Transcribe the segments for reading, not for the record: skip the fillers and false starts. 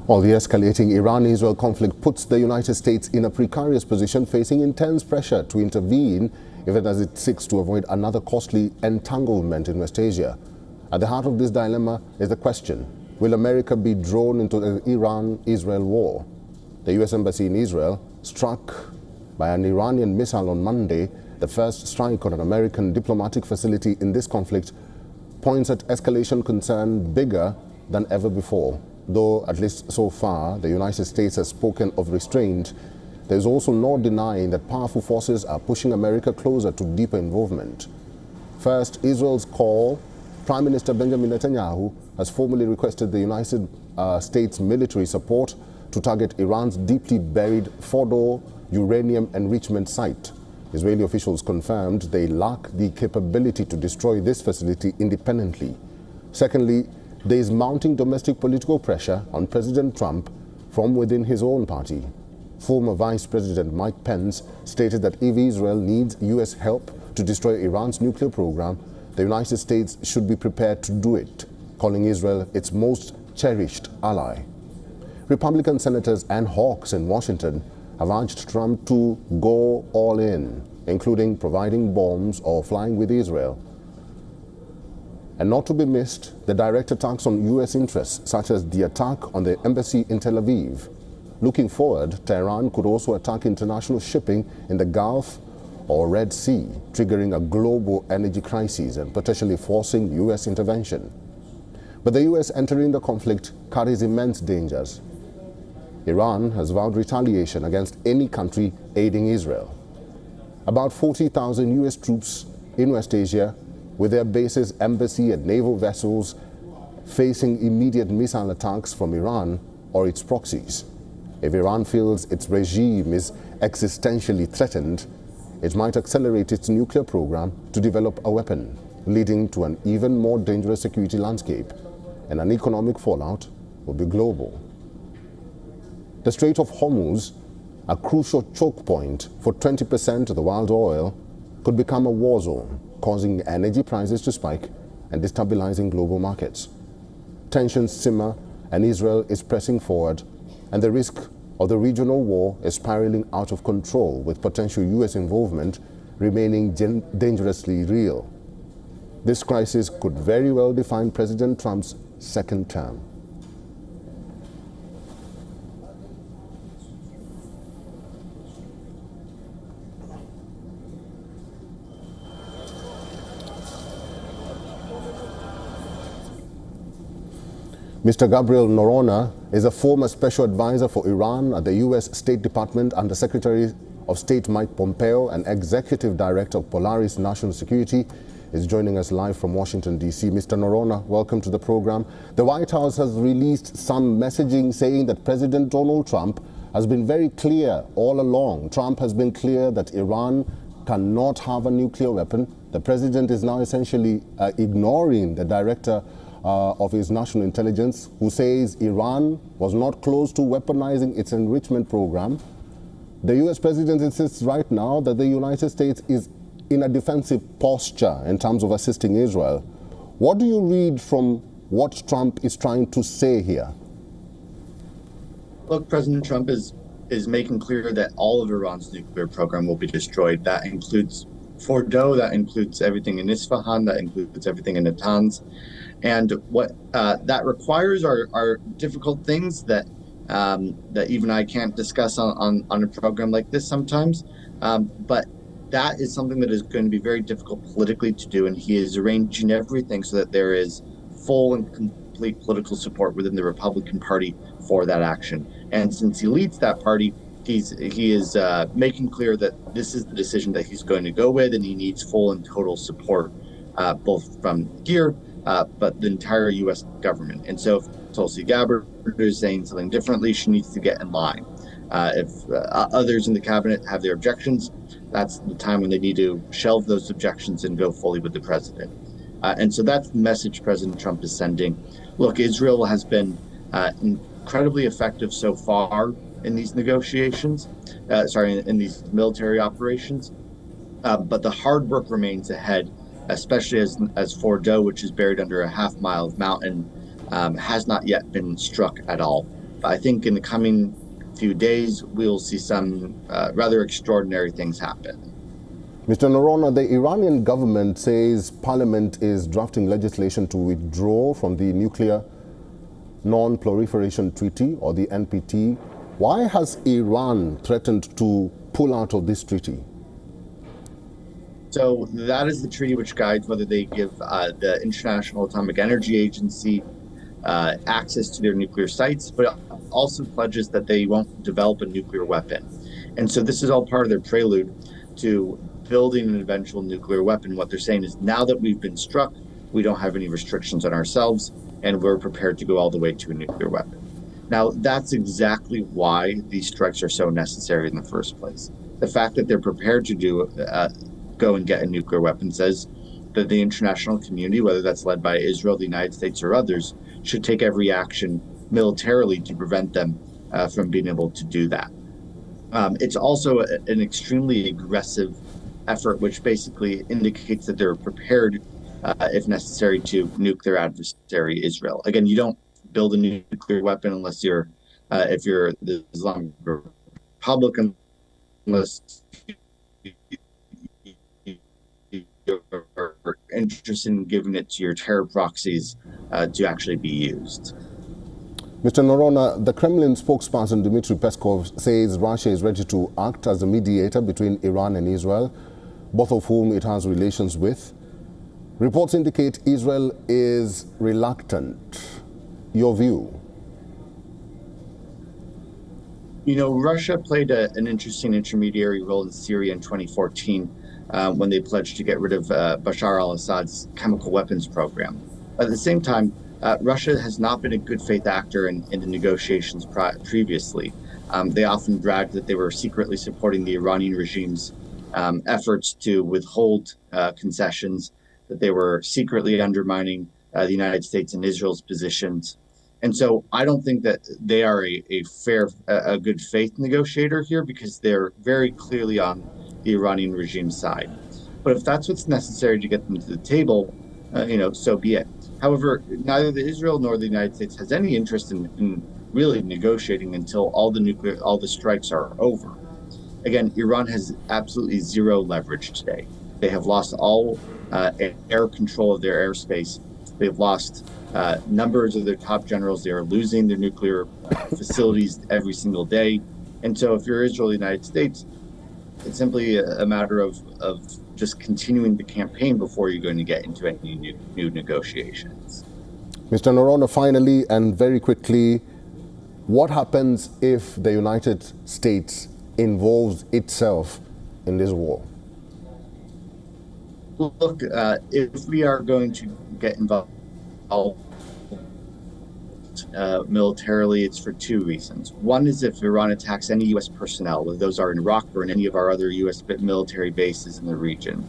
While the escalating Iran-Israel conflict puts the United States in a precarious position, facing intense pressure to intervene, even as it seeks to avoid another costly entanglement in West Asia. At the heart of this dilemma is the question, will America be drawn into the Iran-Israel war? The U.S. Embassy in Israel, struck by an Iranian missile on Monday, the first strike on an American diplomatic facility in this conflict, points at escalation concern bigger than ever before. Though, at least so far, the United States has spoken of restraint, there is also no denying that powerful forces are pushing America closer to deeper involvement. First, Israel's call. Prime Minister Benjamin Netanyahu has formally requested the United States military support to target Iran's deeply buried Fordo uranium enrichment site. Israeli officials confirmed they lack the capability to destroy this facility independently. Secondly, there is mounting domestic political pressure on President Trump from within his own party. Former Vice President Mike Pence stated that if Israel needs U.S. help to destroy Iran's nuclear program, the United States should be prepared to do it, calling Israel its most cherished ally. Republican senators and hawks in Washington have urged Trump to go all in, including providing bombs or flying with Israel. And not to be missed, the direct attacks on U.S. interests, such as the attack on the embassy in Tel Aviv. Looking forward, Tehran could also attack international shipping in the Gulf or Red Sea, triggering a global energy crisis and potentially forcing U.S. intervention. But the U.S. entering the conflict carries immense dangers. Iran has vowed retaliation against any country aiding Israel. About 40,000 U.S. troops in West Asia, with their bases, embassy and naval vessels, facing immediate missile attacks from Iran or its proxies. If Iran feels its regime is existentially threatened, it might accelerate its nuclear program to develop a weapon, leading to an even more dangerous security landscape, and an economic fallout will be global. The Strait of Hormuz, a crucial choke point for 20% of the world oil, could become a war zone, causing energy prices to spike and destabilizing global markets. Tensions simmer and Israel is pressing forward, and the risk of the regional war is spiraling out of control, with potential U.S. involvement remaining dangerously real. This crisis could very well define President Trump's second term. Mr. Gabriel Noronha is a former special advisor for Iran at the U.S. State Department under Secretary of State Mike Pompeo and Executive Director of Polaris National Security, is joining us live from Washington, D.C. Mr. Noronha, welcome to the program. The White House has released some messaging saying that President Donald Trump has been very clear all along. Trump has been clear that Iran cannot have a nuclear weapon. The president is now essentially ignoring the director of his national intelligence, who says Iran was not close to weaponizing its enrichment program. The U.S. president insists right now that the United States is in a defensive posture in terms of assisting Israel. What do you read from what Trump is trying to say here? Look, President Trump is making clear that all of Iran's nuclear program will be destroyed. That includes Fordo, that includes everything in Isfahan, that includes everything in Natanz. And what that requires are difficult things that even I can't discuss on a program like this sometimes. But that is something that is going to be very difficult politically to do. And he is arranging everything so that there is full and complete political support within the Republican Party for that action. And since he leads that party, he is making clear that this is the decision that he's going to go with, and he needs full and total support, both from here, but the entire U.S. government. And so if Tulsi Gabbard is saying something differently, she needs to get in line. If others in the cabinet have their objections, that's the time when they need to shelve those objections and go fully with the president. And so that's the message President Trump is sending. Look, Israel has been incredibly effective so far in these negotiations, in these military operations. But the hard work remains ahead, especially as Fordo, which is buried under a half-mile of mountain, has not yet been struck at all. I think in the coming few days, we'll see some rather extraordinary things happen. Mr. Noronha, the Iranian government says parliament is drafting legislation to withdraw from the Nuclear Non-Proliferation Treaty, or the NPT. Why has Iran threatened to pull out of this treaty? So that is the treaty which guides whether they give the International Atomic Energy Agency access to their nuclear sites, but it also pledges that they won't develop a nuclear weapon. And so this is all part of their prelude to building an eventual nuclear weapon. What they're saying is, now that we've been struck, we don't have any restrictions on ourselves, and we're prepared to go all the way to a nuclear weapon. Now, that's exactly why these strikes are so necessary in the first place. The fact that they're prepared to go and get a nuclear weapon says that the international community, whether that's led by Israel, the United States, or others, should take every action militarily to prevent them from being able to do that. It's also an extremely aggressive effort, which basically indicates that they're prepared, if necessary, to nuke their adversary, Israel. Again, you don't build a nuclear weapon unless you're, if you're the Islamic Republic, unless you're interested in giving it to your terror proxies to actually be used. Mr. Noronha, the Kremlin spokesperson Dmitry Peskov says Russia is ready to act as a mediator between Iran and Israel, both of whom it has relations with. Reports indicate Israel is reluctant. Your view? You know, Russia played an interesting intermediary role in Syria in 2014 when they pledged to get rid of Bashar al-Assad's chemical weapons program. At the same time, Russia has not been a good faith actor in the negotiations previously. They often bragged that they were secretly supporting the Iranian regime's efforts to withhold concessions, that they were secretly undermining the United States and Israel's positions. And so I don't think that they are a good faith negotiator here, because they're very clearly on the Iranian regime's side. But if that's what's necessary to get them to the table, so be it. However, neither Israel nor the United States has any interest in really negotiating until all the strikes are over. Again, Iran has absolutely zero leverage today. They have lost all air control of their airspace. They've lost numbers of their top generals. They are losing their nuclear facilities every single day. And so if you're Israel or the United States, it's simply a matter of just continuing the campaign before you're going to get into any new negotiations. Mr. Noronha, finally and very quickly, what happens if the United States involves itself in this war? Look, if we are going to get involved militarily, it's for two reasons. One is if Iran attacks any U.S. personnel, whether those are in Iraq or in any of our other U.S. military bases in the region.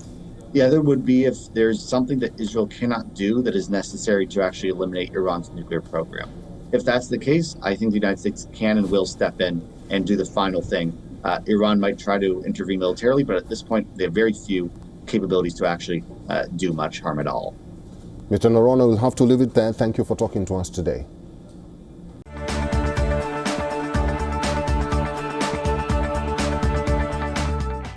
The other would be if there's something that Israel cannot do that is necessary to actually eliminate Iran's nuclear program. If that's the case, I think the United States can and will step in and do the final thing. Iran might try to intervene militarily, but at this point, they have very few capabilities to actually do much harm at all. Mr. Noronha, we'll have to leave it there. Thank you for talking to us today.